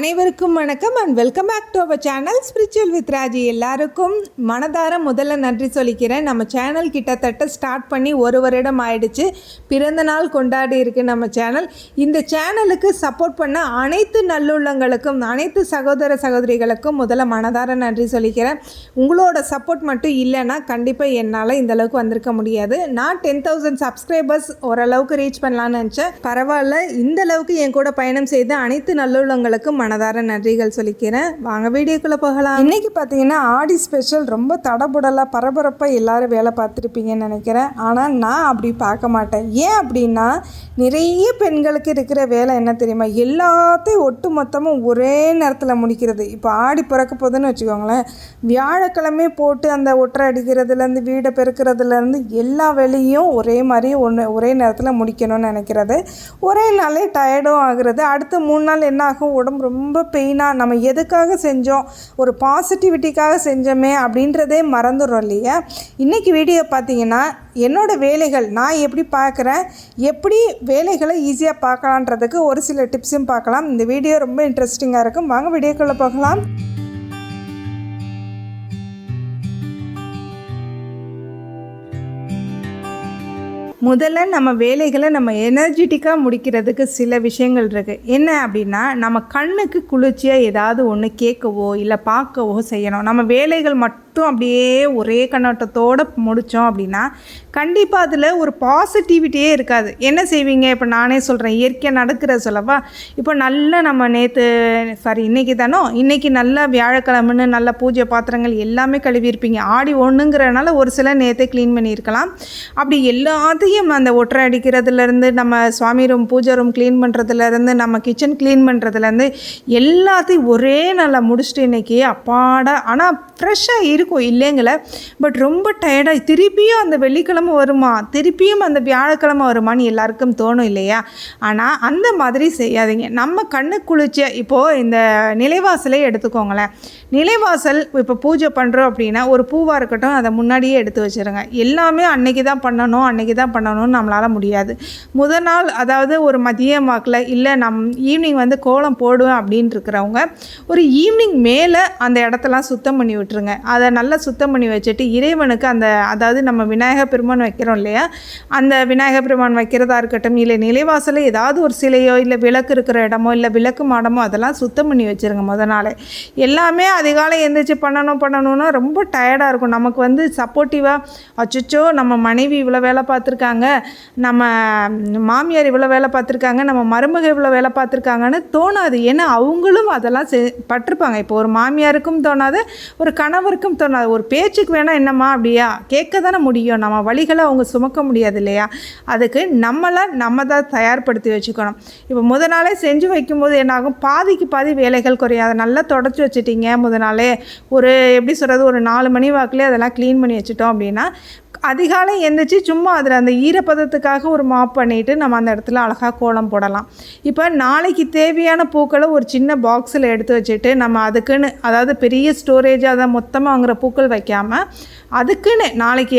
அனைவருக்கும் வணக்கம் and welcome back to our channel spiritual with Raji. எல்லாருக்கும் மனதார முதல்ல நன்றி சொல்லிக்கிறேன். நம்ம சேனல் கிட்டத்தட்ட ஸ்டார்ட் பண்ணி ஒரு வருடம் ஆயிடுச்சு. பிறந்த நாள் கொண்டாடி இருக்கு நம்ம சேனல். இந்த சேனலுக்கு சப்போர்ட் பண்ண அனைத்து நல்லுள்ளங்களுக்கும், அனைத்து சகோதர சகோதரிகளுக்கும் முதல்ல மனதார நன்றி சொல்லிக்கிறேன். உங்களோட சப்போர்ட் மட்டும் இல்லைன்னா கண்டிப்பாக என்னால் இந்த அளவுக்கு வந்திருக்க முடியாது. நான் 10,000 சப்ஸ்கிரைபர்ஸ் ஓரளவுக்கு ரீச் பண்ணலான்னு நினச்சேன். பரவாயில்ல, இந்த அளவுக்கு என் கூட பயணம் செய்த அனைத்து நல்லுள்ளங்களுக்கும் மனதார நன்றிகள் சொல்லிக்கிறேன். வாங்க வீடியோக்குள்ளே போகலாம். இன்றைக்கி பார்த்தீங்கன்னா ஆடி ஸ்பெஷல். ரொம்ப தடபுடலாக பரபரப்பாக எல்லோரும் வேலை பார்த்துருப்பீங்கன்னு நினைக்கிறேன். ஆனால் நான் அப்படி பார்க்க மாட்டேன். ஏன் அப்படின்னா, நிறைய பெண்களுக்கு இருக்கிற வேலை என்ன தெரியுமா, எல்லாத்தையும் ஒட்டு மொத்தமும் ஒரே நேரத்தில் முடிக்கிறது. இப்போ ஆடி பிறக்க போதுன்னு வச்சுக்கோங்களேன், வியாழக்கிழமை போட்டு அந்த ஒற்றை அடிக்கிறதுலேருந்து வீடை பெருக்கிறதுலேருந்து எல்லா வேலையும் ஒரே மாதிரி ஒரே நேரத்தில் முடிக்கணும்னு நினைக்கிறது. ஒரே நாளே டயர்டும் ஆகுறது. அடுத்த 3 நாள் என்ன ஆகும், உடம்பு ரொம்ப பெயினாக, நம்ம எதுக்காக செஞ்சோம், ஒரு பாசிட்டிவிட்டிக்காக செஞ்சோமே அப்படின்றதே மறந்துடுறோம் இல்லையா. இன்றைக்கி வீடியோ பார்த்தீங்கன்னா என்னோடய வேலைகள் நான் எப்படி பார்க்குறேன், எப்படி வேலைகளை ஈஸியாக பார்க்கலான்றதுக்கு ஒரு சில டிப்ஸும் பார்க்கலாம். இந்த வீடியோ ரொம்ப இன்ட்ரெஸ்டிங்காக இருக்கும். வாங்க வீடியோக்குள்ளே போகலாம். முதல்ல நம்ம வேலைகளை நம்ம எனர்ஜெட்டிக்காக முடிக்கிறதுக்கு சில விஷயங்கள் இருக்குது. என்ன அப்படின்னா, நம்ம கண்ணுக்கு குளிர்ச்சியாக ஏதாவது ஒன்று கேட்கவோ இல்லை பார்க்கவோ செய்யணும். நம்ம வேலைகள் மட்டும் அப்படியே ஒரே கண்ணோட்டத்தோடு முடித்தோம் அப்படின்னா கண்டிப்பாக அதில் ஒரு பாசிட்டிவிட்டியே இருக்காது. என்ன செய்வீங்க, இப்போ நானே சொல்கிறேன், இயற்கையாக நடக்கிற சொல்லவா. இப்போ நல்லா நம்ம இன்றைக்கி இன்றைக்கி நல்லா வியாழக்கிழமைன்னு நல்ல பூஜை பாத்திரங்கள் எல்லாமே கழுவியிருப்பீங்க. ஆடி 1ங்கிறனால ஒரு சில நேற்றே க்ளீன் பண்ணியிருக்கலாம். அப்படி எல்லாத்தையும் அந்த ஒற்றை அடிக்கிறதுலேருந்து, நம்ம சுவாமி ரூம் பூஜை ரூம் க்ளீன் பண்ணுறதுலேருந்து, நம்ம கிச்சன் க்ளீன் பண்ணுறதுலேருந்து எல்லாத்தையும் ஒரே நாளில் முடிச்சுட்டு இன்றைக்கி அப்பாடா. ஆனால் ஃப்ரெஷ்ஷாக இருக்கும் இல்லைங்கள, பட் ரொம்ப டயர்டாக திருப்பியும் அந்த வெள்ளிக்கிழமை வருமா, திருப்பியும் அந்த வியாழக்கிழமை வருமானு எல்லாருக்கும் தோணும் இல்லையா. ஆனால் அந்த மாதிரி செய்யாதீங்க. நம்ம கண்ணு குளிர்ச்சியாக, இப்போது இந்த நிலைவாசலே எடுத்துக்கோங்களேன். நிலைவாசல் இப்போ பூஜை பண்ணுறோம் அப்படின்னா ஒரு பூவாக இருக்கட்டும், அதை முன்னாடியே எடுத்து வச்சுருங்க. எல்லாமே அன்றைக்கி தான் பண்ணணும்னு நம்மளால் முடியாது. முதல் நாள், அதாவது ஒரு மதியம் வாக்கில், இல்லை ஈவினிங் கோலம் போடுவேன் அப்படின்னு இருக்கிறவங்க ஒரு ஈவினிங் மேலே அந்த இடத்தெல்லாம் சுத்தம் பண்ணி விட்டுருங்க. அதை நல்லா சுத்தம் பண்ணி வச்சுட்டு இறைவனுக்கு அதாவது நம்ம விநாயகர் பெருமான் வைக்கிறோம் இல்லையா, அந்த விநாயகர் பெருமான் வைக்கிறதா இருக்கட்டும், இல்லை நிலைவாசலில் ஏதாவது ஒரு சிலையோ இல்லை விளக்கு இருக்கிற இடமோ இல்லை விளக்கு மாடமோ அதெல்லாம் சுத்தம் பண்ணி வச்சுருங்க முதல் நாளே. எல்லாமே அதிகாலை எழுந்திரிச்சு பண்ணணும்னா ரொம்ப டயர்டாக இருக்கும். நமக்கு சப்போர்ட்டிவாக, அச்சோ நம்ம மனைவி இவ்வளோ வேலை பார்த்துருக்காங்க, நம்ம மாமியார் இவ்வளோ வேலை பார்த்துருக்காங்க, நம்ம மருமக இவ்வளோ வேலை பார்த்துருக்காங்கன்னு தோணாது. ஏன்னா அவங்களும் அதெல்லாம் பட்டிருப்பாங்க. இப்போ ஒரு மாமியாருக்கும் தோணாது, ஒரு கணவருக்கும் தோணாது. ஒரு பேச்சுக்கு வேணால் என்னம்மா அப்படியா கேட்க தானே முடியும். நம்ம வழிகளை அவங்க சுமக்க முடியாது இல்லையா. அதுக்கு நம்ம தான் தயார்படுத்தி வச்சுக்கணும். இப்போ முதல் நாளே செஞ்சு வைக்கும்போது என்னாகும், பாதிக்கு பாதி வேலைகள் குறையும். அதை நல்லா தொடச்சி வச்சுட்டிங்க முதல் நாளே, ஒரு எப்படி சொல்கிறது, ஒரு 4 மணி வாக்கிலே அதெல்லாம் க்ளீன் பண்ணி வச்சுட்டோம் அப்படின்னா அதிகாலை எழுந்திரிச்சு சும்மா அதில் அந்த ஈரப்பதத்துக்காக ஒரு மாப் பண்ணிவிட்டு நம்ம அந்த இடத்துல அழகாக கோலம் போடலாம். இப்போ நாளைக்கு தேவையான பூக்களை ஒரு சின்ன பாக்ஸில் எடுத்து வச்சுட்டு நம்ம அதுக்குன்னு, அதாவது பெரிய ஸ்டோரேஜாக அதை மொத்தமாக வாங்குகிற பூக்கள் வைக்காமல் அதுக்குன்னு நாளைக்கு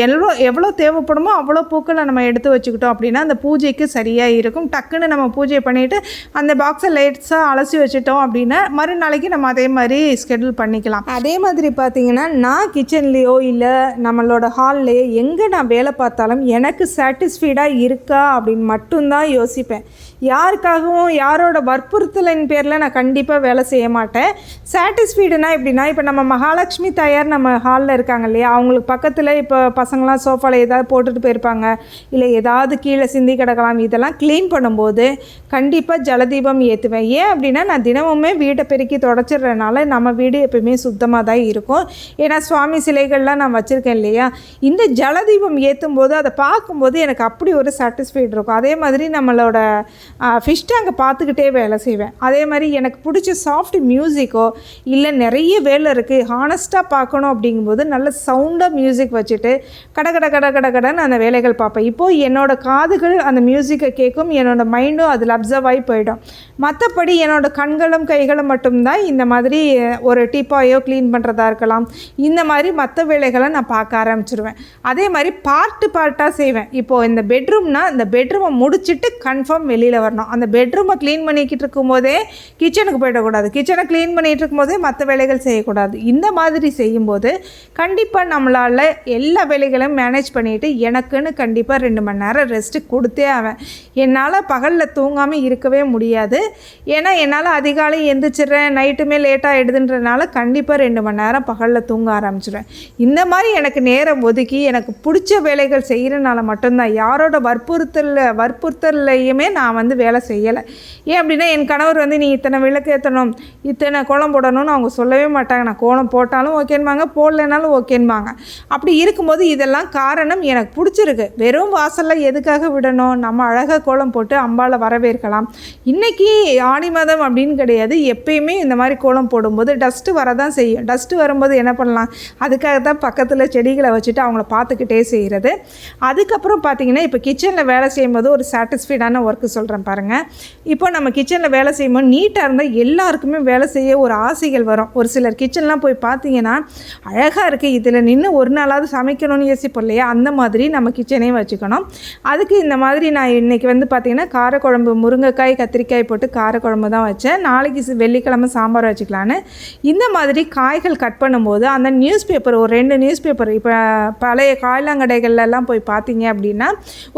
எவ்வளோ தேவைப்படுமோ அவ்வளோ பூக்களை நம்ம எடுத்து வச்சுக்கிட்டோம் அப்படின்னா அந்த பூஜைக்கு சரியாக இருக்கும். டக்குன்னு நம்ம பூஜை பண்ணிவிட்டு அந்த பாக்ஸை லைட்ஸாக அலசி வச்சுட்டோம் அப்படின்னா மறுநாளைக்கு நம்ம அதே மாதிரி ஸ்கெடியூல் பண்ணிக்கலாம். அதே மாதிரி பார்த்திங்கன்னா, நான் கிச்சன்லேயோ இல்லை நம்மளோட ஹால்லையோ எங்கே நான் வேலை பார்த்தாலும் எனக்கு சாட்டிஸ்ஃபைடாக இருக்கா அப்படின்னு மட்டும்தான் யோசிப்பேன். யாருக்காகவும் யாரோட வற்புறுத்தலின் பேரில் நான் கண்டிப்பாக வேலை செய்ய மாட்டேன். சாட்டிஸ்ஃபைடுனா எப்படின்னா, இப்போ நம்ம மகாலட்சுமி தாயார் நம்ம ஹாலில் இருக்காங்க இல்லையா, அவங்களுக்கு பக்கத்தில் இப்போ பசங்களாம் சோஃபாவில் ஏதாவது போட்டுட்டு போயிருப்பாங்க, இல்லை ஏதாவது கீழே சிந்தி கிடக்கலாம். இதெல்லாம் க்ளீன் பண்ணும்போது கண்டிப்பாக ஜலதீபம் ஏற்றுவேன். ஏன் அப்படின்னா, நான் தினமுமே வீட்டை பெருக்கி தொடச்சிடுறதுனால நம்ம வீடு எப்பயுமே சுத்தமாக தான் இருக்கும். ஏன்னா சுவாமி சிலைகள்லாம் நான் வச்சுருக்கேன் இல்லையா. இந்த ஜலதீபம் ஏற்றும் போது அதை பார்க்கும்போது எனக்கு அப்படி ஒரு சாட்டிஸ்ஃபைடு இருக்கும். அதே மாதிரி நம்மளோட ஃபிஷ் டேங்கை பார்த்துக்கிட்டே வேலை செய்வேன். அதே மாதிரி எனக்கு பிடிச்ச சாஃப்ட் மியூசிக்கோ இல்லை நிறைய வேலை இருக்குது ஹானஸ்ட்டாக பார்க்கணும் அப்படிங்கும்போது நல்ல சவுண்டாக மியூசிக் வச்சுட்டு கடன்னு அந்த வேலைகள் பார்ப்பேன். இப்போது என்னோடய காதுகள் அந்த மியூசிக்கை கேட்கும், என்னோடய மைண்டும் அதில் அப்சர்வ் ஆகி போயிடும். மற்றபடி என்னோடய கண்களும் கைகளும் மட்டும்தான் இந்த மாதிரி ஒரு டீப்பாயோ க்ளீன் பண்ணுறதா இருக்கலாம், இந்த மாதிரி மற்ற வேலைகளை நான் பார்க்க ஆரம்பிச்சிருவேன். அதே அதே மாதிரி பார்ட்டாக செய்வேன். இப்போது இந்த பெட்ரூம்னால் இந்த பெட்ரூமை முடிச்சுட்டு கன்ஃபார்ம் வெளியில் வரணும். அந்த பெட்ரூமை க்ளீன் பண்ணிக்கிட்டு இருக்கும்போதே கிச்சனுக்கு போயிடக்கூடாது, கிச்சனை க்ளீன் பண்ணிகிட்டு இருக்கும்போதே மற்ற வேலைகள் செய்யக்கூடாது. இந்த மாதிரி செய்யும்போது கண்டிப்பாக நம்மளால் எல்லா வேலைகளையும் மேனேஜ் பண்ணிவிட்டு எனக்குன்னு கண்டிப்பாக 2 மணி நேரம் ரெஸ்ட்டு கொடுத்தே ஆவேன். என்னால் பகலில் தூங்காமல் இருக்கவே முடியாது. ஏன்னா என்னால் அதிகாலை எந்திரிச்சிடுறேன், நைட்டுமே லேட்டாக ஆகிடுதுன்றனால கண்டிப்பாக 2 மணி நேரம் பகலில் தூங்க ஆரம்பிச்சிடுவேன். இந்த மாதிரி எனக்கு நேரம் ஒதுக்கி எனக்கு பிடிச்ச வேலைகள் செய்கிறனால மட்டும்தான், யாரோட வற்புறுத்தல்லையுமே நான் வேலை செய்யலை. ஏன் அப்படின்னா என் கணவர் நீ இத்தனை விளக்கு ஏற்றணும், இத்தனை கோலம் போடணும்னு அவங்க சொல்லவே மாட்டாங்க. நான் கோலம் போட்டாலும் ஓகேன்பாங்க, போடலைனாலும் ஓகேன்பாங்க. அப்படி இருக்கும்போது இதெல்லாம் காரணம் எனக்கு பிடிச்சிருக்கு. வெறும் வாசலில் எதுக்காக விடணும், நம்ம அழகாக கோலம் போட்டு அம்பாளை வரவேற்கலாம். இன்றைக்கி ஆடி மாதம் அப்படின்னு கிடையாது, எப்பயுமே இந்த மாதிரி கோலம் போடும்போது டஸ்ட்டு வரதான் செய்யும். டஸ்ட்டு வரும்போது என்ன பண்ணலாம், அதுக்காக தான் பக்கத்தில் செடிகளை வச்சுட்டு அவங்கள பார்த்துக்கிட்டே செய்கிறது. அதுக்கப்புறம் பார்த்திங்கன்னா இப்போ கிச்சனில் வேலை செய்யும்போது ஒரு சாட்டிஸ்ஃபைடான ஒர்க்கு சொல்கிறேன் பாருங்கள். இப்போ நம்ம கிச்சனில் வேலை செய்யும்போது நீட்டாக இருந்தால் எல்லாருக்குமே வேலை செய்ய ஒரு ஆசைகள் வரும். ஒரு சிலர் கிச்சன்லாம் போய் பார்த்திங்கன்னா அழகாக இருக்குது, இதில் நின்று ஒரு நாளாவது சமைக்கணும்னு யோசிப்போம் இல்லையா, அந்த மாதிரி நம்ம கிச்சனையும் வச்சுக்கணும். அதுக்கு இந்த மாதிரி நான் இன்றைக்கி பார்த்திங்கன்னா காரக்குழம்பு, முருங்கைக்காய் கத்திரிக்காய் போட்டு காரக்குழம்பு தான் வச்சேன். நாளைக்கு வெள்ளிக்கிழமை சாம்பார் வச்சுக்கலான்னு. இந்த மாதிரி காய்கள் கட் பண்ணும்போது அந்த நியூஸ் பேப்பர், ஒரு 2 நியூஸ் பேப்பர், இப்போ பழைய காய்லாங்கடைகள்லாம் போய் பார்த்தீங்க அப்படின்னா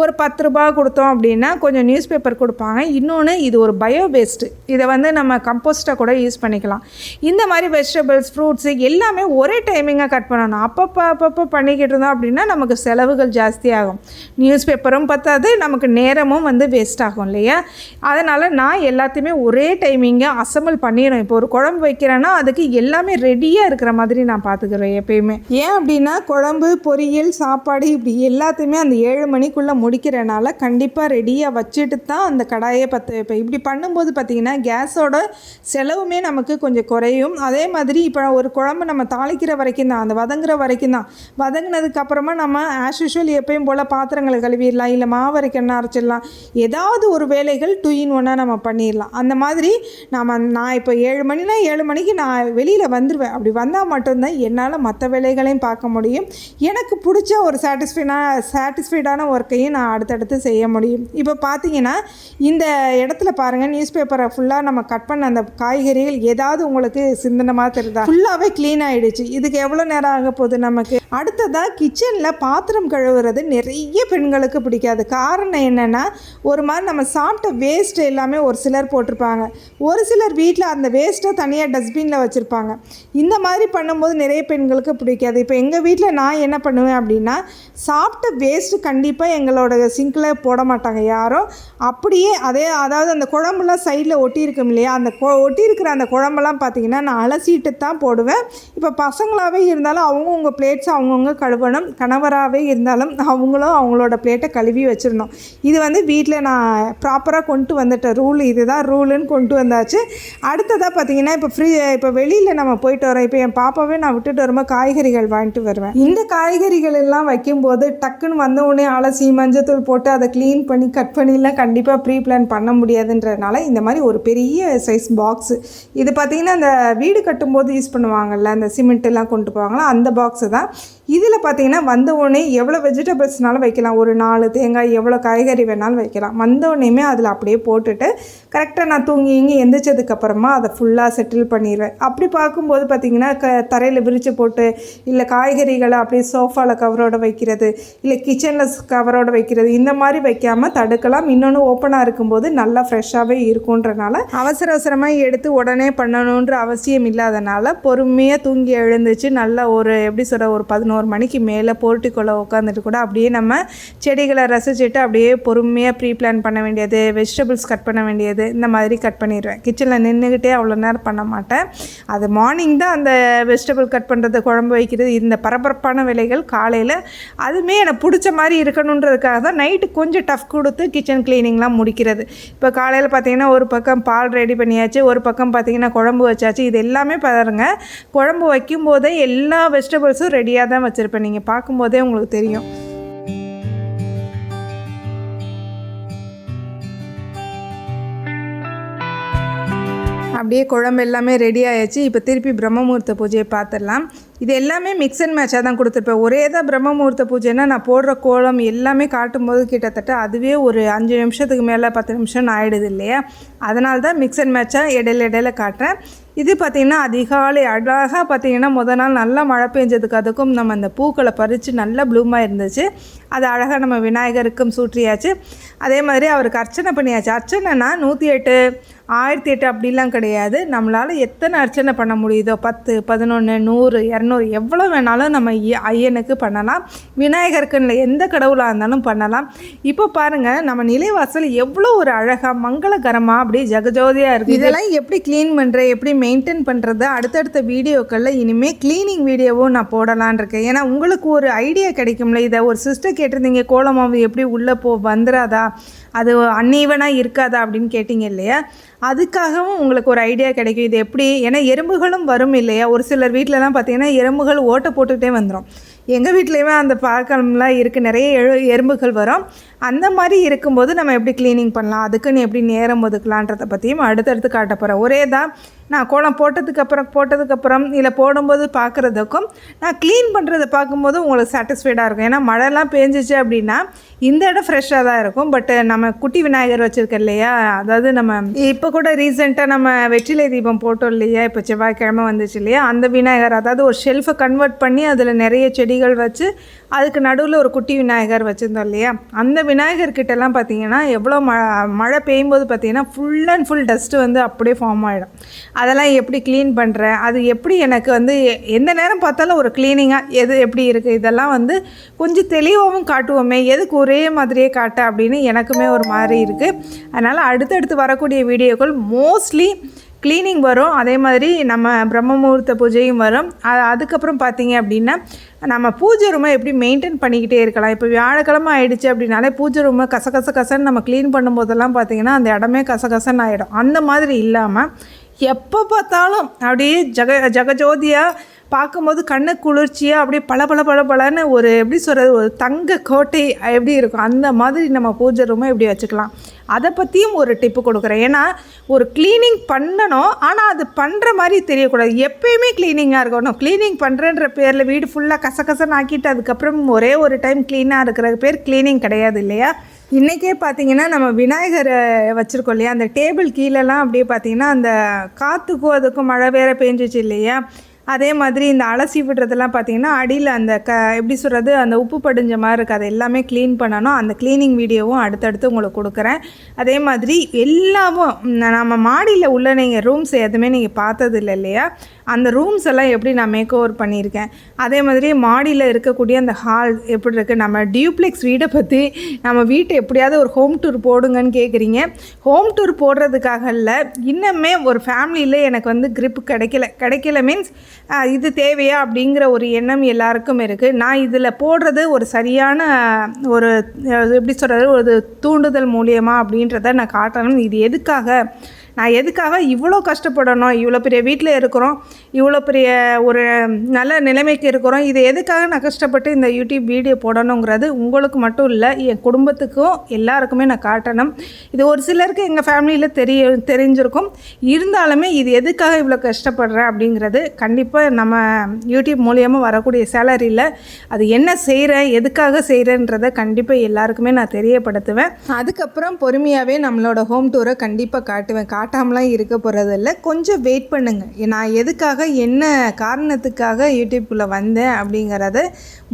ஒரு 10 ரூபா கொடுத்தோம் அப்படின்னா கொஞ்சம் நியூஸ் பேப்பர் கொடுப்பாங்க. இன்னொன்று இது ஒரு பயோ வேஸ்ட்டு, இதை நம்ம கம்போஸ்ட்டாக கூட யூஸ் பண்ணிக்கலாம். இந்த மாதிரி வெஜிடபிள்ஸ், ஃப்ரூட்ஸு எல்லாமே ஒரே டைமிங்காக கட் பண்ணணும். அப்பப்போ பண்ணிக்கிட்டு இருந்தோம் அப்படின்னா நமக்கு செலவுகள் ஜாஸ்தியாகும். நியூஸ் பேப்பரும் பத்தாது, நமக்கு நேரமும் வேஸ்ட் ஆகும் இல்லையா. அதனால் நான் எல்லாத்தையுமே ஒரே டைமிங்காக அசம்பிள் பண்ணிடணும். இப்போ ஒரு குழம்பு வைக்கிறேன்னா அதுக்கு எல்லாமே ரெடியாக இருக்கிற மாதிரி நான் பார்த்துக்கிறேன் எப்பயுமே. ஏன் அப்படின்னா குழம்பு, பொரியல், சாப்பாடு இப்படி எல்லாத்தையுமே அந்த 7 மணிக்குள்ளே முடிக்கிறனால கண்டிப்பாக ரெடியாக வச்சுட்டு தான் அந்த கடாயை பற்ற வைப்பேன். இப்படி பண்ணும்போது பார்த்திங்கன்னா கேஸோட செலவுமே நமக்கு கொஞ்சம் குறையும். அதே மாதிரி இப்போ ஒரு குழம்பு நம்ம தாளிக்கிற வரைக்கும் தான், அந்த வதங்குற வரைக்கும் தான். வதங்கினதுக்கப்புறமா நம்ம ஆஸ் யூஷுவல் எப்பயும் போல் பாத்திரங்களை கழுவிடலாம், இல்லை மாவு அரைக்கணும் அரைச்சிடலாம். ஏதாவது ஒரு வேலைகள் 2 in 1 நம்ம பண்ணிடலாம். அந்த மாதிரி நான் இப்போ 7 மணினா 7 மணிக்கு நான் வெளியில் வந்துடுவேன். அப்படி வந்தால் மட்டும்தான் என்னால் மற்ற வேலைகளையும் பார்க்க முடியும். எனக்கு பிடிச்ச ஒரு சாட்டிஸ்ஃபைடான ஒர்க்கையும் நான் அடுத்தடுத்து செய்ய முடியும். இப்போ பார்த்தீங்கன்னா இந்த இடத்துல பாருங்கள், நியூஸ் பேப்பரை ஃபுல்லாக நம்ம கட் பண்ண அந்த காய்கறிகள் ஏதாவது உங்களுக்கு சிந்தனமாக தெரியுதா, ஃபுல்லாகவே க்ளீன் ஆகிடுச்சு. இதுக்கு எவ்வளோ நேரம் ஆக போகுது நமக்கு. அடுத்ததாக கிச்சனில் பாத்திரம் கழுவுறது நிறைய பெண்களுக்கு பிடிக்காது. காரணம் என்னென்னா ஒரு மாதிரி நம்ம சாப்பிட்ட வேஸ்ட் எல்லாமே ஒரு சிலர் போட்டிருப்பாங்க, ஒரு சிலர் வீட்டில் அந்த வேஸ்ட்டை தனியாக டஸ்ட்பினில் வச்சுருப்பாங்க. இந்த மாதிரி பண்ணும்போது நிறைய பெண்களுக்கு பிடிக்காது. இப்போ எங்கள் வீட்டில் நான் என்ன பண்ணுவேன் அப்படின்னா, சாப்பிட்ட வேஸ்ட்டு கண்டிப்பாக எங்களோட சிங்கில் போட மாட்டாங்க யாரும். அப்படியே அதாவது அந்த குழம்புலாம் சைடில் ஒட்டியிருக்கும் இல்லையா, அந்த ஒட்டியிருக்கிற அந்த குழம்பெல்லாம் பார்த்திங்கன்னா நான் அலசிட்டு தான் போடுவேன். இப்போ பசங்களாகவே இருந்தாலும் அவங்கவுங்க பிளேட்ஸ் அவங்கவுங்க கழுவணும், கணவராகவே இருந்தாலும் அவங்களும் அவங்களோட பிளேட்டை கழுவி வச்சிடணும். இது வீட்டில் நான் ப்ராப்பராக கொண்டு வந்துட்டேன் ரூல், இதுதான் ரூலுன்னு கொண்டு வந்தாச்சு. அடுத்ததாக பார்த்திங்கன்னா இப்போ வெளியில் நம்ம போயிட்டு வரோம். இப்போ என் பாப்பாவே நான் விட்டுட்டு வரும்போது காய்கறிகள் வாங்கிட்டு வருவேன். இந்த காய்கறிகள் எல்லாம் வைக்கும்போது டக்குன்னு வந்த உடனே அலசி மஞ்சத்தூள் போட்டு அதை க்ளீன் பண்ணி கட் பண்ணிலாம் கண்டிப்பாக ப்ரீ பிளான் பண்ண முடியாதுன்றதுனால இந்த மாதிரி ஒரு பெரிய சைஸ் பாக்ஸு, இது பார்த்திங்கன்னா அந்த வீடு கட்டும்போது யூஸ் பண்ணுவாங்கள்ல, அந்த சிமெண்ட்டெல்லாம் கொண்டு போவாங்களா, அந்த பாக்ஸு தான். இதில் பார்த்திங்கன்னா வந்த உடனே எவ்வளோ வெஜிடபிள்ஸ்னாலும் வைக்கலாம், ஒரு 4 தேங்காய், எவ்வளோ காய்கறி வேணாலும் வைக்கலாம். வந்த உடனேயுமே அதில் அப்படியே போட்டுட்டு கரெக்டாக நான் தூங்கி எந்திரிச்சதுக்கப்புறமா அதை ஃபுல்லாக செட்டில் பண்ணிடுவேன். அப்படி பார்க்கும்போது பார்த்திங்கன்னா தரையில் விரித்து போட்டு, இல்லை காய்கறிகளை அப்படியே சோஃபாவில் கவரோடு வைக்கிறது, இல்லை கிச்சனில் கவரோடு வைக்கிறது, இந்த மாதிரி வைக்காமல் தடுக்கலாம். இன்னொன்று ஓப்பனாக இருக்கும்போது நல்லா ஃப்ரெஷ்ஷாகவே இருக்குன்றனால அவசரமாக எடுத்து உடனே பண்ணணுன்ற அவசியம் இல்லாதனால பொறுமையாக தூங்கி எழுந்துச்சு நல்லா ஒரு ஒரு 11 மணிக்கு மேலே போர்ட்டிக்குள்ளே உட்காந்துட்டு கூட அப்படியே நம்ம செடிகளை ரசிச்சுட்டு அப்படியே பொறுமையாக ப்ரீ பிளான் பண்ண வேண்டியது, வெஜிடபிள்ஸ் கட் பண்ண வேண்டியது, இந்த மாதிரி கட் பண்ணிடுவேன். கிச்சனில் நின்றுக்கிட்டே அவ்வளோ நேரம் பண்ண மாட்டேன். அது மார்னிங் தான் அந்த வெஜிடபிள் கட் பண்ணுறது, குழம்பு வைக்கிறது, இந்த பரபரப்பான வேலைகள் காலையில். அதுவுமே எனக்கு பிடிச்ச மாதிரி இருக்கணுன்றதுக்காக தான் நைட்டு கொஞ்சம் டஃப் கொடுத்து கிச்சன் க்ளீனிங்லாம் முடிக்கிறது. இப்போ காலையில் பார்த்திங்கன்னா ஒரு பக்கம் பால் ரெடி பண்ணியாச்சு, ஒரு பக்கம் பார்த்திங்கன்னா குழம்பு வச்சாச்சு. இது எல்லாமே பாருங்கள், குழம்பு வைக்கும்போதே எல்லா வெஜிடபிள்ஸும் ரெடியாக தான் வச்சுருப்பேன். நீங்கள் பார்க்கும்போதே உங்களுக்கு தெரியும். அப்படியே குழம்பு எல்லாமே ரெடி ஆயாச்சு. இப்போ திருப்பி பிரம்ம முகூர்த்த பூஜையை பார்த்துடலாம். இது எல்லாமே மிக்ஸ் அண்ட் மேட்சாக தான் கொடுத்துருப்பேன். ஒரே தான் பிரம்ம முகூர்த்த பூஜைன்னா நான் போடுற கோலம் எல்லாமே காட்டும்போது கிட்டத்தட்ட அதுவே ஒரு 5 நிமிஷத்துக்கு மேலே 10 நிமிஷம் ஆகிடுது இல்லையா. அதனால தான் மிக்ஸ் அண்ட் மேட்சாக இடையில காட்டுறேன். இது பார்த்திங்கன்னா அதிகாலை அழகாக பார்த்திங்கன்னா முதல் நாள் நல்லா மழை பெஞ்சதுக்கு அதுக்கும் நம்ம அந்த பூக்களை பறித்து நல்லா ப்ளூமாக இருந்துச்சு. அது அழகாக நம்ம விநாயகருக்கும் சூற்றியாச்சு. அதே மாதிரி அவருக்கு அர்ச்சனை பண்ணியாச்சு. அர்ச்சனைனா 108 1008 அப்படிலாம் கிடையாது. நம்மளால் எத்தனை அர்ச்சனை பண்ண முடியுதோ 10 11 100 200 எவ்வளோ வேணாலும் நம்ம ஐயனுக்கு பண்ணலாம். விநாயகருக்குன்னு எந்த கடவுளாக இருந்தாலும் பண்ணலாம். இப்போ பாருங்கள் நம்ம நிலைவாசல் எவ்வளோ ஒரு அழகாக மங்களகரமாக அப்படியே ஜகஜோதியாக இருக்குது. இதெல்லாம் எப்படி க்ளீன் பண்ணுறேன், எப்படி மெயின்டைன் பண்ணுறது அடுத்தடுத்த வீடியோக்களில் இனிமேல் க்ளீனிங் வீடியோவும் நான் போடலான் இருக்கேன். ஏன்னா உங்களுக்கு ஒரு ஐடியா கிடைக்கும்ல. இதை ஒரு சிஸ்டர் கேட்டிருந்தீங்க, கோலமாவு எப்படி உள்ளே வந்துடாதா, அது அன்ஈவனாக இருக்காதா அப்படின்னு கேட்டிங்க இல்லையா. அதுக்காகவும் உங்களுக்கு ஒரு ஐடியா கிடைக்கும். இது எப்படி, ஏன்னா எறும்புகளும் வரும் இல்லையா. ஒரு சிலர் வீட்டிலலாம் பார்த்திங்கன்னா எறும்புகள் ஓட்டை போட்டுக்கிட்டே வந்துடும். எங்கள் வீட்லேயுமே அந்த பழக்கம்லாம் இருக்குது. நிறைய எறும்புகள் வரும். அந்த மாதிரி இருக்கும்போது நம்ம எப்படி க்ளீனிங் பண்ணலாம், அதுக்குன்னு எப்படி நேரம் ஒதுக்கலான்றதை பற்றியும் அடுத்தடுத்து காட்ட போகிறேன். ஒரே தான் நான் கோலம் போட்டதுக்கப்புறம் இல்லை போடும்போது பார்க்குறதுக்கும் நான் க்ளீன் பண்ணுறதை பார்க்கும்போது உங்களுக்கு சாட்டிஸ்ஃபைடாக இருக்கும். ஏன்னா மழைலாம் பேஞ்சிச்சு அப்படின்னா இந்த இடம் ஃப்ரெஷ்ஷாக தான் இருக்கும். பட் நம்ம குட்டி விநாயகர் வச்சுருக்கோம் இல்லையா, அதாவது நம்ம இப்போ கூட ரீசெண்டாக நம்ம வெற்றிலை தீபம் போட்டோம் இல்லையா, இப்போ செவ்வாய்க்கிழமை வந்துச்சு இல்லையா, அந்த விநாயகர் அதாவது ஒரு ஷெல்ஃபை கன்வெர்ட் பண்ணி அதில் நிறைய செடிகள் வச்சு அதுக்கு நடுவில் ஒரு குட்டி விநாயகர் வச்சுருந்தோம் இல்லையா. அந்த விநாயகர்கிட்டலாம் பார்த்திங்கன்னா எவ்வளோ மழை பெய்யும்போது பார்த்திங்கன்னா ஃபுல் அண்ட் ஃபுல் டஸ்ட்டு வந்து அப்படியே ஃபார்ம் ஆகிடும். அதெல்லாம் எப்படி க்ளீன் பண்ணுறேன், அது எப்படி எனக்கு வந்து எந்த நேரம் பார்த்தாலும் ஒரு க்ளீனிங்காக எது எப்படி இருக்குது, இதெல்லாம் வந்து கொஞ்சம் தெளிவாகவும் காட்டுவோமே, எதுக்கு ஒரே மாதிரியே காட்ட அப்படின்னு எனக்குமே ஒரு மாதிரி இருக்குது. அதனால் அடுத்தடுத்து வரக்கூடிய வீடியோக்கள் மோஸ்ட்லி க்ளீனிங் வரும். அதே மாதிரி நம்ம பிரம்ம முகூர்த்த பூஜையும் வரும். அதுக்கப்புறம் பார்த்திங்க அப்படின்னா நம்ம பூஜை ரூமை எப்படி மெயின்டைன் பண்ணிக்கிட்டே இருக்கலாம். இப்போ வியாழக்கிழமை ஆகிடுச்சு அப்படின்னாலே பூஜை ரூமை கசன்னு நம்ம க்ளீன் பண்ணும்போதெல்லாம் பார்த்திங்கன்னா அந்த இடமே கசன்னு ஆகிடும். அந்த மாதிரி இல்லாமல் எப்போ பார்த்தாலும் அப்படியே ஜகஜோதியாக பார்க்கும்போது கண்ணு குளிர்ச்சியாக அப்படியே பளபளன்னு ஒரு எப்படி சொல்கிறது, ஒரு தங்க கோட்டை எப்படி இருக்கும் அந்த மாதிரி நம்ம பூஜை ரூமை எப்படி வச்சுக்கலாம். அதை பற்றியும் ஒரு டிப்பு கொடுக்குறேன். ஏன்னா ஒரு க்ளீனிங் பண்ணணும், ஆனால் அது பண்ணுற மாதிரி தெரியக்கூடாது. எப்பயுமே க்ளீனிங்காக இருக்கணும். க்ளீனிங் பண்ணுறன்ற பேரில் வீடு ஃபுல்லாக கசன்னு ஆக்கிட்டு அதுக்கப்புறம் ஒரே ஒரு டைம் க்ளீனாக இருக்கிற பேர் க்ளீனிங் கிடையாது இல்லையா. இன்றைக்கே பார்த்திங்கன்னா நம்ம விநாயகரை வச்சுருக்கோம் இல்லையா, அந்த டேபிள் கீழெல்லாம் அப்படியே பார்த்திங்கன்னா அந்த காற்றுக்கும் அதுக்கும் மழை வேறு பெஞ்சிச்சு இல்லையா. அதே மாதிரி இந்த அலசி விடுறதெல்லாம் பார்த்திங்கன்னா அடியில் அந்த எப்படி சொல்கிறது, அந்த உப்பு படிஞ்ச மாதிரி இருக்குது. அது எல்லாமே க்ளீன் பண்ணணும். அந்த க்ளீனிங் வீடியோவும் அடுத்தடுத்து உங்களுக்கு கொடுக்குறேன். அதே மாதிரி எல்லாமும் நம்ம மாடியில் உள்ள நீங்கள் ரூம்ஸ் எதுவுமே நீங்கள் பார்த்தது இல்லை இல்லையா, அந்த ரூம்ஸ் எல்லாம் எப்படி நான் மேக் ஓவர் பண்ணியிருக்கேன். அதே மாதிரி மாடியில் இருக்கக்கூடிய அந்த ஹால் எப்படி இருக்குது. நம்ம டியூப்ளெக்ஸ் வீடை பற்றி நம்ம வீட்டை எப்படியாவது ஒரு ஹோம் டூர் போடுங்கன்னு கேட்குறீங்க. ஹோம் டூர் போடுறதுக்காக இல்லை, இன்னுமே ஒரு ஃபேமிலியில் எனக்கு வந்து கிரிப் கிடைக்கல மீன்ஸ் இது தேவையா அப்படிங்கிற ஒரு எண்ணம் எல்லாருக்கும் இருக்குது. நான் இதில் போடுறது ஒரு சரியான ஒரு எப்படி சொல்கிறது, ஒரு தூண்டுதல் மூலியமாக அப்படின்றத நான் காட்டணும். இது எதுக்காக இவ்வளோ கஷ்டப்படணும், இவ்வளோ பெரிய வீட்டில் இருக்கிறோம், இவ்வளோ பெரிய ஒரு நல்ல நிலைமைக்கு இருக்கிறோம், இது எதுக்காக நான் கஷ்டப்பட்டு இந்த யூடியூப் வீடியோ போடணுங்கிறது உங்களுக்கு மட்டும் இல்லை, என் குடும்பத்துக்கும் எல்லாருக்குமே நான் காட்டணும். இது ஒரு சிலருக்கு எங்கள் ஃபேமிலியில் தெரிஞ்சிருக்கும். இருந்தாலுமே இது எதுக்காக இவ்வளோ கஷ்டப்படுறேன் அப்படிங்கிறது கண்டிப்பாக நம்ம யூடியூப் மூலியமாக வரக்கூடிய சேலரியில் அது என்ன செய்கிறேன், எதுக்காக செய்கிறேன்றதை கண்டிப்பாக எல்லாருக்குமே நான் தெரியப்படுத்துவேன். அதுக்கப்புறம் பொறுமையாகவே நம்மளோட ஹோம் டூரை கண்டிப்பாக காட்டாமலாம் இருக்க போகிறதில்ல. கொஞ்சம் வெயிட் பண்ணுங்கள். நான் எதுக்காக என்ன காரணத்துக்காக யூடியூப்பில் வந்தேன் அப்படிங்கிறத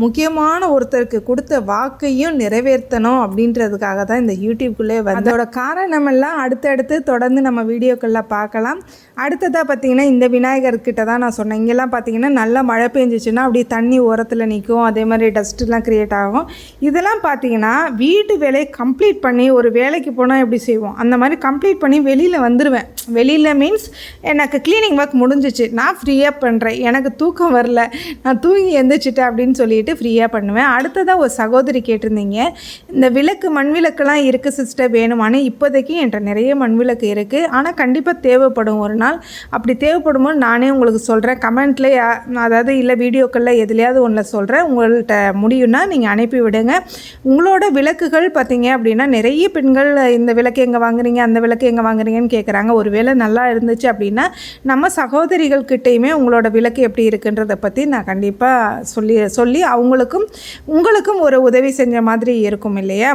முக்கியமான ஒருத்தருக்கு கொடுத்த வாக்கையும் நிறைவேற்றணும் அப்படின்றதுக்காக தான் இந்த யூடியூப்குள்ளே அதோட காரணமெல்லாம் அடுத்தடுத்து தொடர்ந்து நம்ம வீடியோக்களில் பார்க்கலாம். அடுத்ததாக பார்த்திங்கன்னா இந்த விநாயகர்கிட்ட தான் நான் சொன்னேன். இங்கெல்லாம் பார்த்திங்கன்னா நல்லா மழை பெஞ்சிச்சுன்னா அப்படியே தண்ணி ஓரத்தில் நிற்கும். அதே மாதிரி டஸ்ட்டுலாம் க்ரியேட் ஆகும். இதெல்லாம் பார்த்திங்கன்னா வீட்டு வேலையை கம்ப்ளீட் பண்ணி ஒரு வேலைக்கு போனால் எப்படி செய்வோம் அந்த மாதிரி கம்ப்ளீட் பண்ணி வெளியில் வந்துடுவேன். வெளியில் மீன்ஸ் எனக்கு க்ளீனிங் ஒர்க் முடிஞ்சிச்சு, நான் ஃப்ரீயாக பண்ணுறேன், எனக்கு தூக்கம் வரல, நான் தூங்கி எந்திரிச்சிட்டேன் அப்படின்னு சொல்லிட்டு ஃப்ரீயாக பண்ணுவேன். அடுத்ததாக ஒரு சகோதரி கேட்டிருந்தீங்க, இந்த விளக்கு மண் விளக்குலாம் இருக்குது சிஸ்டர் வேணுமானு. இப்போதைக்கு என்கிட்ட நிறைய மண் விளக்கு இருக்குது, ஆனால் கண்டிப்பாக தேவைப்படும் ஒரு நாள். அப்படி தேவைப்படும்போது நானே உங்களுக்கு சொல்கிறேன். கமெண்ட்டில் அதாவது இல்லை வீடியோக்களில் எதுலையாவது ஒன்றில் சொல்கிறேன். உங்கள்கிட்ட முடியும்னா நீங்கள் அனுப்பி விடுங்க. உங்களோட விளக்குகள் பார்த்தீங்க அப்படின்னா நிறைய பெண்கள் இந்த விளக்கு எங்கே வாங்குறீங்க, அந்த விளக்கு எங்கே வாங்குறீங்கன்னு கேட்குறாங்க. கேட்குறாங்க. ஒரு வேளை நல்லா இருந்துச்சு அப்படின்னா நம்ம சகோதரிகள்கிட்டையுமே உங்களோட விளக்கு எப்படி இருக்குன்றதை பற்றி நான் கண்டிப்பாக சொல்லி உங்களுக்கும் ஒரு உதவி செஞ்ச மாதிரி இருக்கும் இல்லையா.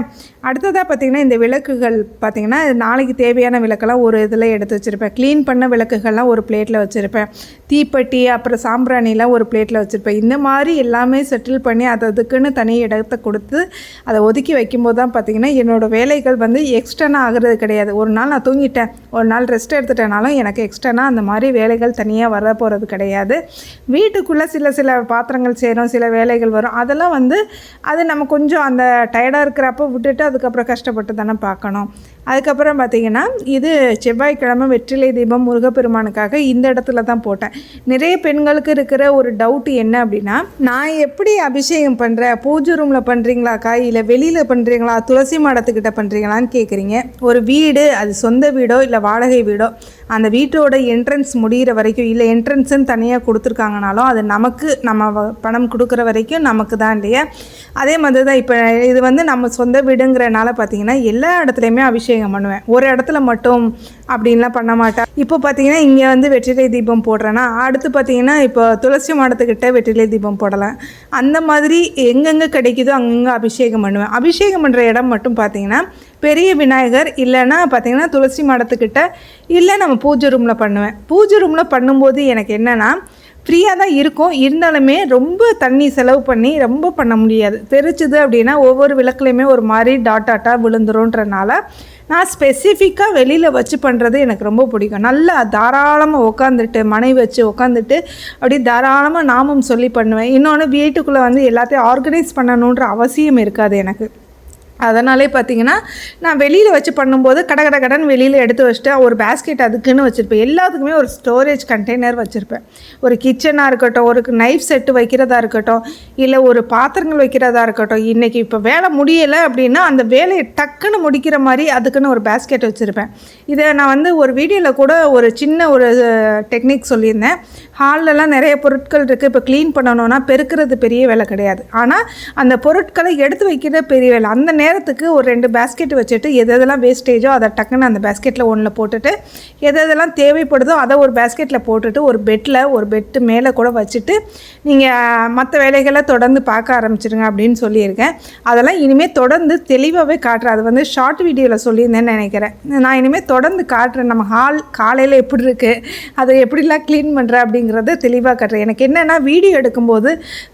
அடுத்ததாக பார்த்திங்கன்னா இந்த விளக்குகள் பார்த்திங்கன்னா நாளைக்கு தேவையான விளக்கெல்லாம் ஒரு இதில் எடுத்து வச்சுருப்பேன். க்ளீன் பண்ண விளக்குகள்லாம் ஒரு பிளேட்டில் வச்சுருப்பேன். தீப்பெட்டி அப்புறம் சாம்பிராணிலாம் ஒரு பிளேட்டில் வச்சுருப்பேன். இந்த மாதிரி எல்லாமே செட்டில் பண்ணி அதுக்குன்னு தனி இடத்தை கொடுத்து அதை ஒதுக்கி வைக்கும்போது தான் பார்த்திங்கன்னா என்னோடய வேலைகள் வந்து எக்ஸ்டர்னாக ஆகிறது கிடையாது. ஒரு நாள் நான் தூங்கிட்டேன், ஒரு நாள் ரெஸ்ட் எடுத்துட்டேனாலும் எனக்கு எக்ஸ்டர்னாக அந்த மாதிரி வேலைகள் தனியாக வர போகிறது கிடையாது. வீட்டுக்குள்ளே சில பாத்திரங்கள் செய்கிறோம், சில வேலைகள் வரும், அதெல்லாம் வந்து அது நம்ம கொஞ்சம் அந்த டயர்டாக இருக்கிறப்ப விட்டுட்டு அதுக்கப்புறம் கஷ்டப்பட்டு தானே பார்க்கணும். அதுக்கப்புறம் பார்த்திங்கன்னா இது செவ்வாய்க்கிழமை வெற்றிலை தீபம் முருகப்பெருமானுக்காக இந்த இடத்துல தான் போட்டேன். நிறைய பெண்களுக்கு இருக்கிற ஒரு டவுட் என்ன அப்படின்னா, நான் எப்படி அபிஷேகம் பண்ணுறேன், பூஜை ரூமில் பண்ணுறீங்களாக்கா இல்லை வெளியில் பண்ணுறீங்களா, துளசி மாடத்துக்கிட்ட பண்ணுறீங்களான்னு கேட்குறீங்க. ஒரு வீடு, அது சொந்த வீடோ இல்லை வாடகை வீடோ, அந்த வீட்டோட என்ட்ரன்ஸ் முடிகிற வரைக்கும், இல்லை என்ட்ரன்ஸுன்னு தனியாக கொடுத்துருக்காங்கனாலும் அது நமக்கு நம்ம பணம் கொடுக்குற வரைக்கும் நமக்கு தான் இல்லையா. அதே மாதிரி தான் இப்போ இது வந்து நம்ம சொந்த வீடுங்கிறனால பார்த்திங்கன்னா எல்லா இடத்துலையுமே அபிஷேகம் பண்ணுவேன். ஒரு இடத்துல மட்டும் அப்படின்லாம் பண்ண மாட்டேன். இப்போ பார்த்திங்கன்னா இங்கே வந்து வெற்றிலை தீபம் போடுறேன்னா அடுத்து பார்த்திங்கன்னா இப்போ துளசி மாடத்துக்கிட்ட வெற்றிலை தீபம் போடலாம். அந்த மாதிரி எங்கெங்கே கிடைக்குதோ அங்கங்கே அபிஷேகம் பண்ணுவேன். அபிஷேகம் பண்ணுற இடம் மட்டும் பார்த்திங்கன்னா பெரிய விநாயகர் இல்லைன்னா பார்த்திங்கன்னா துளசி மாடத்துக்கிட்ட, இல்லை நம்ம பூஜை ரூமில் பண்ணுவேன். பூஜை ரூமில் பண்ணும்போது எனக்கு என்னென்னா ஃப்ரீயாக தான் இருக்கும், இருந்தாலுமே ரொம்ப தண்ணி செலவு பண்ணி ரொம்ப பண்ண முடியாது. தெரிச்சுது அப்படின்னா ஒவ்வொரு விளக்குலையுமே ஒரு மாதிரி டாட்டாக விழுந்துருன்றனால நான் ஸ்பெசிஃபிக்காக வெளியில் வச்சு பண்ணுறது எனக்கு ரொம்ப பிடிக்கும். நல்லா தாராளமாக உட்காந்துட்டு மனை வச்சு உட்காந்துட்டு அப்படி தாராளமாக நாமம் சொல்லி பண்ணுவேன். இன்னொன்று வீட்டுக்குள்ளே வந்து எல்லாத்தையும் ஆர்கனைஸ் பண்ணணுன்ற அவசியம் இருக்காது எனக்கு. அதனாலே பார்த்திங்கன்னா நான் வெளியில் வச்சு பண்ணும்போது கடன் வெளியில் எடுத்து வச்சுட்டு ஒரு பேஸ்கெட் அதுக்குன்னு வச்சுருப்பேன். எல்லாத்துக்குமே ஒரு ஸ்டோரேஜ் கண்டெய்னர் வச்சுருப்பேன். ஒரு கிச்சனாக இருக்கட்டும், ஒரு நைஃப் செட்டு வைக்கிறதா இருக்கட்டும், இல்லை ஒரு பாத்திரங்கள் வைக்கிறதா இருக்கட்டும். இன்றைக்கி இப்போ வேலை முடியலை அப்படின்னா அந்த வேலையை டக்குன்னு முடிக்கிற மாதிரி அதுக்குன்னு ஒரு பேஸ்கெட் வச்சுருப்பேன். இதை நான் வந்து ஒரு வீடியோவில் கூட ஒரு சின்ன ஒரு டெக்னிக் சொல்லியிருந்தேன். ஹால்லலாம் நிறைய பொருட்கள் இருக்குது. இப்போ க்ளீன் பண்ணணுன்னா பெருக்கிறது பெரிய வேலை கிடையாது, ஆனால் அந்த பொருட்களை எடுத்து வைக்கிறது பெரிய வேலை. அந்த நேரத்துக்கு ஒரு 2 பேஸ்கெட் வச்சுட்டு எதெல்லாம் வேஸ்டேஜோ அதை டக்குன்னு அந்த பேஸ்கெட்டில் ஒன்றில் போட்டுட்டு எதெல்லாம் தேவைப்படுதோ அதை ஒரு பேஸ்கெட்டில் போட்டுட்டு ஒரு பெட்டு மேலே கூட வச்சுட்டு நீங்கள் மற்ற வேலைகளை தொடர்ந்து பார்க்க ஆரம்பிச்சிடுங்க அப்படின்னு சொல்லியிருக்கேன். அதெல்லாம் இனிமேல் தொடர்ந்து தெளிவாகவே காட்டுறேன். அது வந்து ஷார்ட் வீடியோவில் சொல்லியிருந்தேன்னு நினைக்கிறேன். நான் இனிமேல் தொடர்ந்து காட்டுறேன். நம்ம ஹால் காலையில் எப்படி இருக்குது, அதை எப்படிலாம் க்ளீன் பண்ணுறேன் அப்படிங்கிறத தெளிவாக காட்டுறேன். எனக்கு என்னென்னா வீடியோ எடுக்கும்போது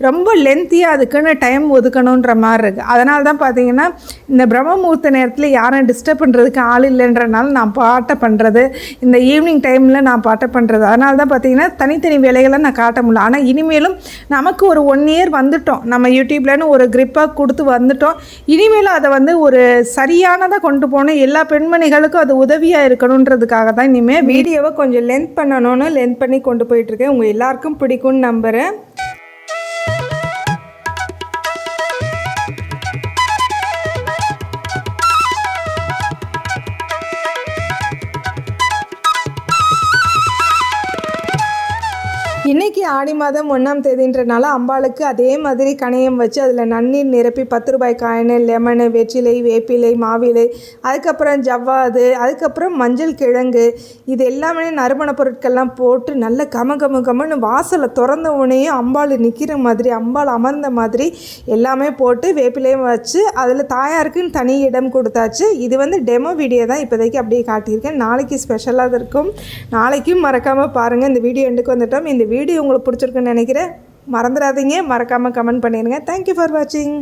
ரொம்ப லென்த்தியாக அதுக்குன்னு டைம் ஒதுக்கணுன்ற மாதிரி இருக்குது. அதனால தான் பார்த்தீங்கன்னா இந்த பிரம்ம முகூர்த்த நேரத்தில் யாரும் டிஸ்டர்ப் பண்ணுறதுக்கு ஆள் இல்லைன்றனால நான் பாட்டை பண்ணுறது, இந்த ஈவினிங் டைமில் நான் பாட்டை பண்ணுறது. அதனால தான் பார்த்திங்கன்னா தனித்தனி வேலைகளை நான் காட்ட முடியல. ஆனால் இனிமேலும் நமக்கு ஒரு 1 இயர் வந்துட்டோம், நம்ம யூடியூப்லன்னு ஒரு க்ரிப்பாக கொடுத்து வந்துட்டோம். இனிமேலும் அதை வந்து ஒரு சரியானதாக கொண்டு போகணும், எல்லா பெண்மணிகளுக்கும் அது உதவியாக இருக்கணுன்றதுக்காக தான் இனிமேல் வீடியோவை கொஞ்சம் லென்த் பண்ணி கொண்டு போயிட்டுருக்கேன். உங்கள் எல்லாருக்கும் பிடிக்கும்னு நம்புகிறேன். இன்றைக்கி ஆடி மாதம் 1ஆம் தேதின்றனால அம்பாளுக்கு அதே மாதிரி கணையம் வச்சு அதில் நன்னீர் நிரப்பி 10 ரூபாய் காயின், லெமனு, வெற்றிலை, வேப்பிலை, மாவிலை, அதுக்கப்புறம் ஜவ்வாது, அதுக்கப்புறம் மஞ்சள் கிழங்கு, இது எல்லாமே நறுமண பொருட்கள்லாம் போட்டு நல்ல கமன்னு வாசலை திறந்த உடனேயும் அம்பாள் நிற்கிற மாதிரி, அம்பாள் அமர்ந்த மாதிரி எல்லாமே போட்டு வேப்பிலையும் வச்சு அதில் தாயாருக்குன்னு தனி இடம் கொடுத்தாச்சு. இது வந்து டெமோ வீடியோ தான் இப்போதைக்கு அப்படியே காட்டியிருக்கேன். நாளைக்கு ஸ்பெஷலாக இருக்கும், நாளைக்கும் மறக்காமல் பாருங்கள். இந்த வீடியோ எண்டுக்கு வந்துட்டோம். இந்த வீடியோ உங்களுக்கு பிடிச்சிருக்குன்னு நினைக்கிறேன். மறந்துடாதீங்க, மறக்காமல் கமெண்ட் பண்ணிடுங்க. தேங்க்யூ ஃபார் வாட்சிங்.